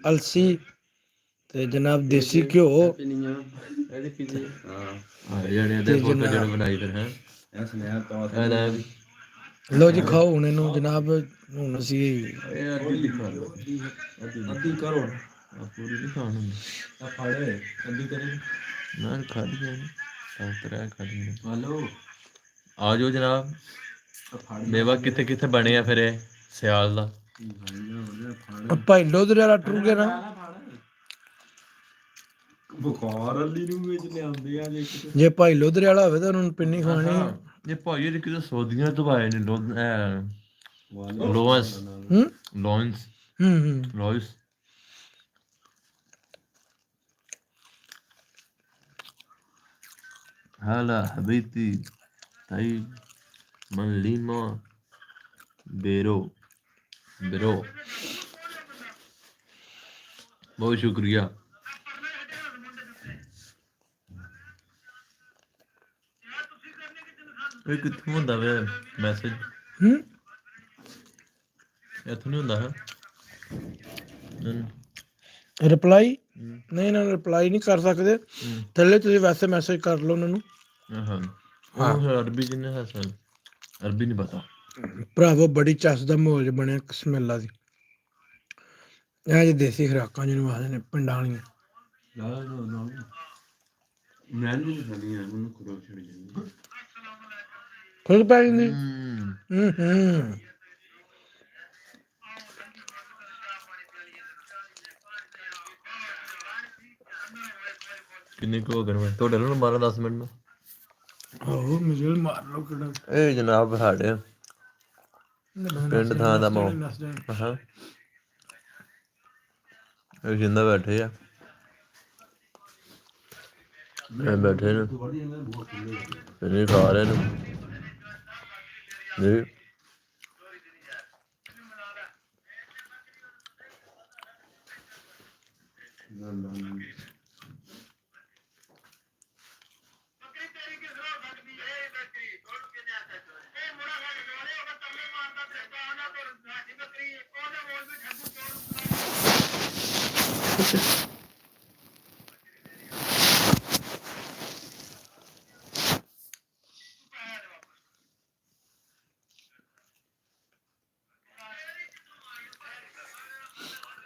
ਅਲਸੀ ਤੇ ਜਨਾਬ ਦੇਸੀ ਘਿਓ ਤੇ ਜਨਾਬ ਲਓ ਜੀ ਖਾਓ ਹੁਣ ਇਹਨੂੰ ਜਨਾਬ। ਹੁਣ ਅਸੀਂ ਆ ਜਾਓ ਜਨਾਬ। ਮੇਵਾ ਕਿੱਥੇ ਕਿੱਥੇ ਬਣਿਆ ਫਿਰ ਇਹ ਸਿਆਲ ਦਾ? ਭਾਈ ਲੋਧਰੇ ਵਾਲਾ ਟੁਰ ਗਿਆ ਨਾ। ਬੁਖਾਰ ਵਾਲੀ ਨੂੰ ਵਿੱਚ ਲਿਆਉਂਦੇ ਆ ਜੇ ਭਾਈ ਲੋਧਰੇ ਵਾਲਾ ਹੋਵੇ ਤਾਂ ਉਹਨਾਂ ਨੂੰ ਪਿੰਨੀ ਖਵਾਉਣੀ। ਇਹ ਭਾਈ ਇਹ ਕਿਤੇ ਸੌਦੀਆਂ ਤੋਂ ਆਏ ਨੇ ਲੋਇਸ هلا حبيبتي طيب من ليما بيرو बहुत शुक्रिया। कित्थों होंदा वे मैसेज? इत्थों नहीं होंदा है ਰਿਪਲਾਈ ਨਹੀਂ ਨਾ ਰਿਪਲਾਈ ਨਹੀਂ ਕਰ ਸਕਦੇ ਥੱਲੇ ਤੁਸੀਂ ਵੈਸੇ ਮੈਸੇਜ ਕਰ ਲਓ ਉਹਨਾਂ ਨੂੰ। ਹਾਂ ਅਰਬੀ ਜਿੰਨੇ ਅਰਬੀ ਨਹੀਂ ਪਤਾ ਭਰਾਵੋ ਬੜੀ ਚੱਸ ਦਾ ਮਾਹੌਲ ਬਣਿਆ ਕਸਮੇਲਾ ਦੀ। ਇਹ ਜੇ ਦੇਸੀ ਖੁਰਾਕਾਂ ਜਿਹਨੂੰ ਆਖਦੇ ਨੇ ਪਿੰਡਾਂ ਵਾਲੀਆਂ। ਖੁਦ ਪੈ ਜਾਂਦੀ। ਕਿੰਨੇ ਕੁ ਹੋ ਗਏ ਮੈਂ ਤੁਹਾਡੇ ਨੂੰ ਮਾਰਾਂ 10 ਮਿੰਟ ਨੂੰ। ਆਹੋ ਮਿਜਲ ਮਾਰ ਲਓ ਕਿਹੜਾ। ਇਹ ਜਨਾਬ ਸਾਡੇ ਪਿੰਡ ਥਾਂ ਦਾ ਮੋ ਇਹ ਜਿੰਦਾ ਬੈਠੇ ਆ ਬੈਠੇ ਨੇ ਨਹੀਂ ਖਾ ਰਹੇ ਨੇ ਨਹੀਂ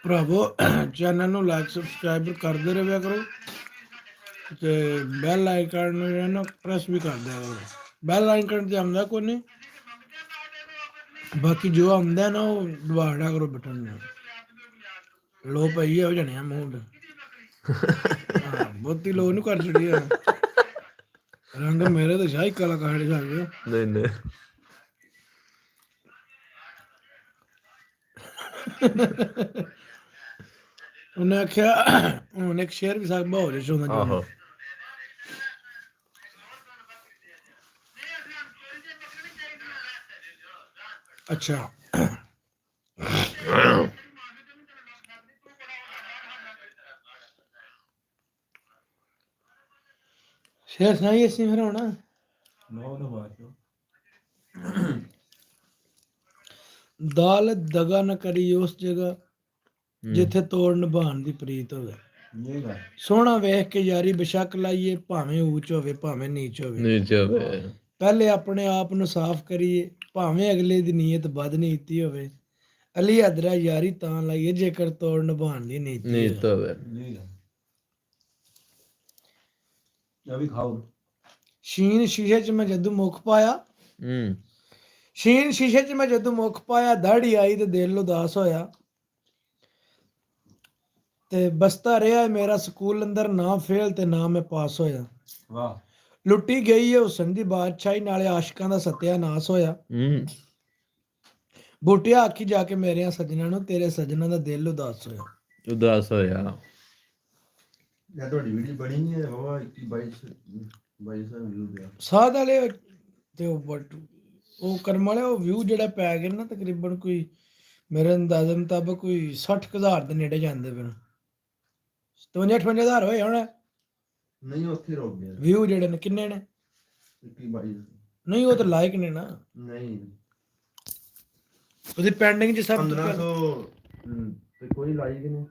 ਭਰਾਵੋ ਚੈਨਲ ਨੂੰ ਲਾਈਕ ਸਬਸਕ੍ਰਾਈਬ ਕਰਦੇ ਰਹਿਆ ਕਰੋ ਤੇ ਬੈਲ ਆਈਕਨ ਨੂੰ ਨਾ ਪ੍ਰੈਸ ਵੀ ਕਰ ਦਿਆ ਕਰੋ। ਬੈਲ ਆਈਕਨ ਤੇ ਆਉਂਦਾ ਕੋਈ ਨਹੀਂ ਬਾਕੀ ਜੋ ਆਉਂਦਾ ਨਾ ਉਹ ਦਬਾੜਿਆ ਕਰੋ ਬਟਨ ਨੂੰ। ਲੋ ਪਈ ਹੋ ਜਾਣੇ ਆ ਮੂੰਹ ਤੇ ਬਹੁਤੀ ਲੋ ਨੂੰ ਕਰ ਛੜੀ ਰੰਗ ਮੇਰੇ ਤਾਂ ਸ਼ਾਹੀ ਕਲਾਕਾਰ ਛੱਡ ਨਹੀਂ ਨਹੀਂ ਉਹਨੇ ਆਖਿਆ ਹੁਣ ਇੱਕ ਸ਼ੇਰ ਵੀ ਸਾਡਾ ਹੋ ਰਿਹਾ ਹੁੰਦਾ। ਆਹੋ ਅੱਛਾ ਸ਼ੇਰ ਸੁਣਾਈਏ ਅਸੀਂ ਫਿਰ ਹੁਣ ਦਾਲ ਦਗਾ ਨਾ ਕਰੀ ਉਸ ਜਗ੍ਹਾ ਜਿੱਥੇ ਤੋੜ ਨਿਭਾਉਣ ਦੀ ਪ੍ਰੀਤ ਹੋਵੇ। ਸੋਹਣਾ ਵੇਖ ਕੇ ਯਾਰੀ ਬੇਸ਼ੱਕ ਲਾਈਏ ਭਾਵੇਂ ਉੱਚ ਹੋਵੇ ਭਾਵੇਂ ਨੀਚ ਹੋਵੇ। ਪਹਿਲੇ ਆਪਣੇ ਆਪ ਨੂੰ ਸਾਫ਼ ਕਰੀਏ ਭਾਵੇਂ ਅਗਲੇ ਦੀ ਨੀਅਤ ਬਦਨੀਤੀ ਹੋਵੇ। ਅਲੀ ਹਦਰਾ ਯਾਰੀ ਤਾਂ ਲਾਈਏ ਜੇਕਰ ਤੋੜ ਨਿਭਾਉਣ ਦੀ ਨੀਤ ਹੋਵੇ। ਸ਼ੀਨ ਸ਼ੀਸ਼ੇ 'ਚ ਮੈਂ ਜਦੋਂ ਮੁੱਖ ਪਾਇਆ ਸ਼ੀਨ ਸ਼ੀਸ਼ੇ 'ਚ ਮੈਂ ਜਦੋਂ ਮੁੱਖ ਪਾਇਆ ਦਾੜੀ ਆਈ ਤੇ ਦਿਲ ਉਦਾਸ ਹੋਇਆ ਤੇ ਬਸਤਾ ਰਿਹਾ ਮੇਰਾ ਸਕੂਲ ਅੰਦਰ ਨਾ ਫੇਲ ਤੇ ਨਾ ਮੈਂ ਪਾਸ ਹੋਇਆ। ਵਾਹ ਲੁੱਟੀ ਗਈ ਹੈ ਹੁਸਨ ਦੀ ਬਾਦਸ਼ਾਹੀ ਨਾਲੇ ਆਸ਼ਿਕਾਂ ਦਾ ਸਤਿਆਨਾਸ਼ ਹੋਇਆ। ਬੂਟਿਆ ਆਖੀ ਜਾ ਕੇ ਮੇਰਿਆਂ ਸੱਜਣਾ ਨੂੰ ਤੇਰੇ ਸੱਜਣਾ ਦਾ ਦਿਲ ਉਦਾਸ ਹੋਇਆ। ਤੁਹਾਡੀ ਵੀਡੀਓ ਬਣੀ ਨਹੀਂ ਹੈ ਸਾਧ ਵਾਲੇ ਤੇ ਉਹ ਕਰਮ ਵਾਲੇ ਉਹ ਵਿਊ ਜਿਹੜਾ ਪੈ ਗਿਆ ਨਾ ਤਕਰੀਬਨ ਕੋਈ ਮੇਰੇ ਅੰਦਾਜ਼ੇ ਮੁਤਾਬਕ ਕੋਈ 60,000 ਦੇ ਨੇੜੇ ਜਾਂਦੇ ਪਏ 57-58,000 ਹੋਏ ਹੁਣ। ਨਹੀਂ ਉੱਥੇ ਰੁਕ ਗਿਆ ਵਿਊ ਜਿਹੜੇ ਨੇ ਕਿੰਨੇ ਨੇ? ਨਹੀਂ ਉਹ ਤਾਂ ਲਾਇਕ ਨੇ ਨਾ। ਨਹੀਂ ਉਹਦੀ ਪੈਂਡਿੰਗ 'ਚ ਸਭ 1500 ਤੇ ਕੋਈ ਲਾਇਕ ਨਹੀਂ।